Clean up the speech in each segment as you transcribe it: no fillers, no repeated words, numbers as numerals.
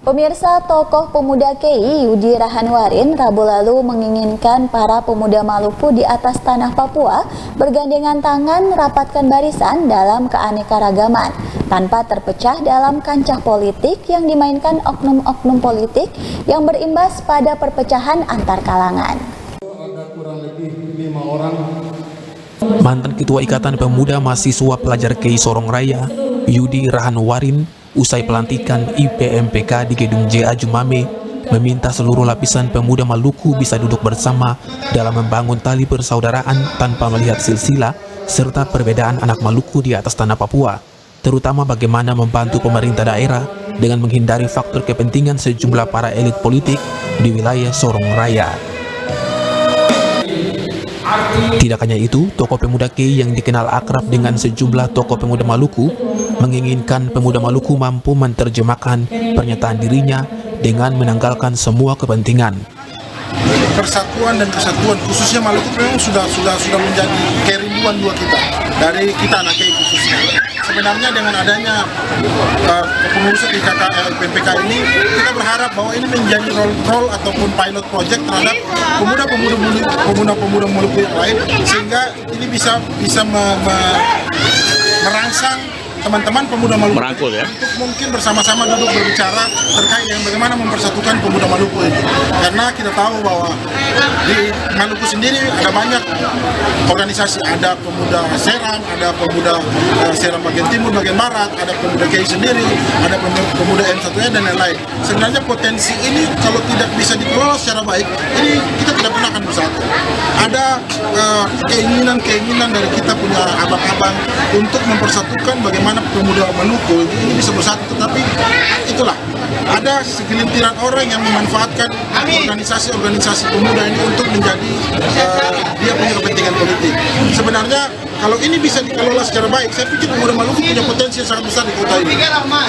Pemirsa, tokoh pemuda KI Yudi Rahanwarin Rabu lalu menginginkan para pemuda Maluku di atas tanah Papua bergandengan tangan rapatkan barisan dalam keanekaragaman tanpa terpecah dalam kancah politik yang dimainkan oknum-oknum politik yang berimbas pada perpecahan antar kalangan. Ada kurang lebih 5 orang. Mantan Ketua Ikatan Pemuda Mahasiswa Pelajar KI Sorong Raya, Yudi Rahanwarin, usai pelantikan IPMPK di Gedung JA Jumame, meminta seluruh lapisan pemuda Maluku bisa duduk bersama dalam membangun tali persaudaraan tanpa melihat silsilah serta perbedaan anak Maluku di atas tanah Papua, terutama bagaimana membantu pemerintah daerah dengan menghindari faktor kepentingan sejumlah para elit politik di wilayah Sorong Raya. Tidak hanya itu, tokoh pemuda KI yang dikenal akrab dengan sejumlah tokoh pemuda Maluku menginginkan pemuda Maluku mampu menerjemahkan pernyataan dirinya dengan menanggalkan semua kepentingan. Persatuan dan kesatuan khususnya Maluku memang sudah menjadi kerinduan dua kita, dari kita anak KI khususnya. Sebenarnya dengan adanya kepengurusan di IPMPK ini, kita berharap bahwa ini menjadi role ataupun pilot project terhadap pemuda-pemuda Maluku yang lain, sehingga ini bisa merangsang teman-teman pemuda Maluku merangkul ya, untuk mungkin bersama-sama duduk berbicara terkait dengan bagaimana mempersatukan pemuda Maluku ini. Karena kita tahu bahwa di Maluku sendiri ada banyak organisasi, ada pemuda Seram, ada pemuda Seram bagian timur, bagian barat, ada pemuda KI sendiri, ada pemuda M1E dan lain-lain. Sebenarnya potensi ini kalau tidak bisa dikelola secara baik, ini kita tidak pernah akan bersatu. Ada keinginan dari kita punya abang-abang untuk mempersatukan bagaimana pemuda Maluku ini bisa bersatu, tetapi itulah ada segelintiran orang yang memanfaatkan organisasi-organisasi pemuda ini untuk menjadi dia punya kepentingan politik. Sebenarnya kalau ini bisa dikelola secara baik, saya pikir pemuda Maluku punya potensi yang sangat besar di kota ini.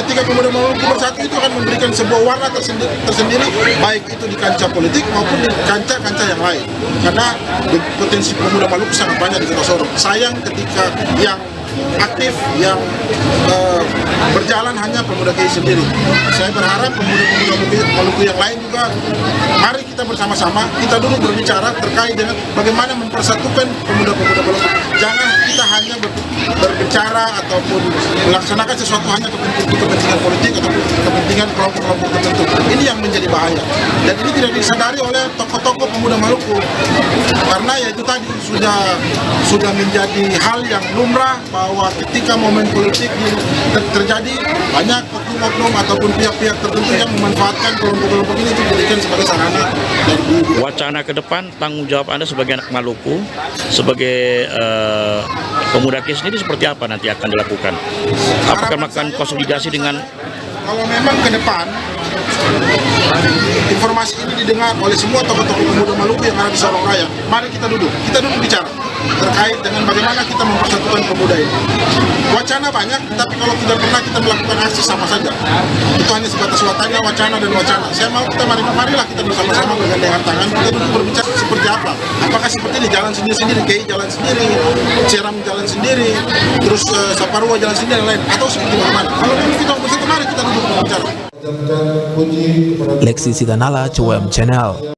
Ketika pemuda Maluku bersatu, itu akan memberikan sebuah warna tersendiri, baik itu di kancah politik maupun di kancah-kancah yang lain. Karena potensi pemuda Maluku sangat banyak di kota Sorong. Sayang ketika yang aktif, yang berjalan hanya pemuda KI sendiri. Saya berharap pemuda-pemuda Maluku yang lain juga, mari kita bersama-sama, kita dulu berbicara terkait dengan bagaimana mempersatukan pemuda-pemuda Maluku. Jangan kita hanya berbicara ataupun melaksanakan sesuatu hanya kepentingan politik ataupun kepentingan kelompok-kelompok tertentu. Ini yang menjadi bahaya. Dan ini tidak disadari oleh tokoh-tokoh pemuda Maluku. Karena ya itu tadi sudah menjadi hal yang lumrah bahwa ketika momen politik terjadi, banyak oknum-oknum ataupun pihak-pihak tertentu yang memanfaatkan kelompok-kelompok ini untuk dijadikan sebagai sarana dan wacana ke depan. Tanggung jawab Anda sebagai anak Maluku, sebagai pemuda KI sendiri seperti apa nanti akan dilakukan? Apakah melakukan konsolidasi dengan, kalau memang ke depan informasi ini didengar oleh semua tokoh-tokoh pemuda Maluku yang ada di Sorong Raya, mari kita duduk bicara terkait dengan bagaimana kita mempersatukan pemuda ini. Wacana banyak, tapi kalau tidak pernah kita melakukan aksi sama saja. Itu hanya sebatas wacana dan wacana. Saya mau marilah kita bersama-sama bergandengan tangan, kita duduk berbicara seperti apa. Apakah seperti ini jalan sendiri-sendiri, KI jalan sendiri, Seram jalan sendiri, terus Saparua jalan sendiri dan lain, atau seperti bagaimana? Kalau kita bersatu, mari kita duduk berbicara. Lexi Sitanala, CWM Channel.